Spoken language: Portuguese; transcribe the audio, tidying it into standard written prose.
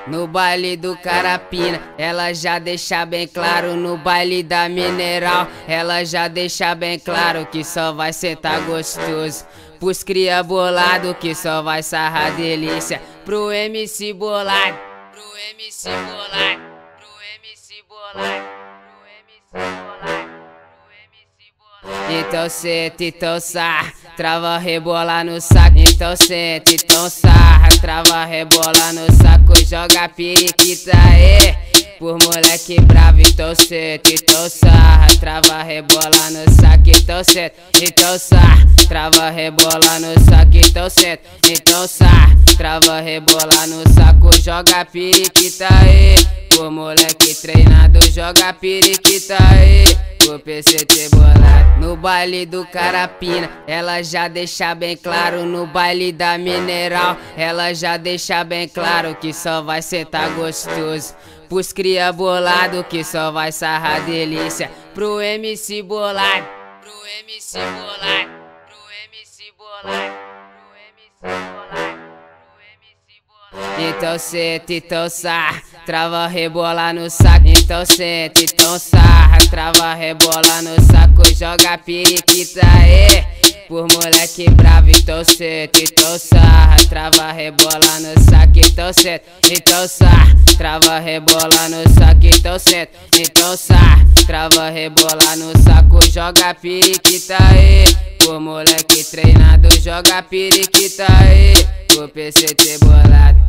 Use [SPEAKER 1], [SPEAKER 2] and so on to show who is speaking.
[SPEAKER 1] No baile do Carapina, ela já deixa bem claro. No baile da Mineral, ela já deixa bem claro que só vai sentar gostoso. Pros cria bolado que só vai sarrar delícia. Pro MC bolado, pro MC bolado, pro MC bolado, pro MC bolado, pro MC bolado. Então senta, então sarra, trava, rebola no saco. Então senta, então sarra, trava, rebola no saco. Joga periquita, por moleque bravo. Então senta, então sarra, trava, rebola no saco. Então senta, então sarra, trava, rebola no saco. Então senta, então sarra, trava, rebola no saco. Joga periquita, por moleque treinado. Joga periquita, o PCT bolado. No baile do Carapina, ela já deixa bem claro. No baile da Mineral, ela já deixa bem claro que só vai sentar gostoso. Pros cria bolado que só vai sarrar delícia. Pro MC bolado, pro MC bolado, pro MC bolado, pro MC bolado, pro MC bolado. Então senta, então sarra, trava, rebola no saco. Então senta, então sarra, trava, rebola no saco. Joga periquita, por moleque bravo. Então senta, então sarra, trava, rebola no saco. Então senta, então sarra, trava, rebola no saco. Então senta, então sarra, trava, rebola no saco. Joga periquita, por moleque treinado. Joga periquita, o PCT bolado.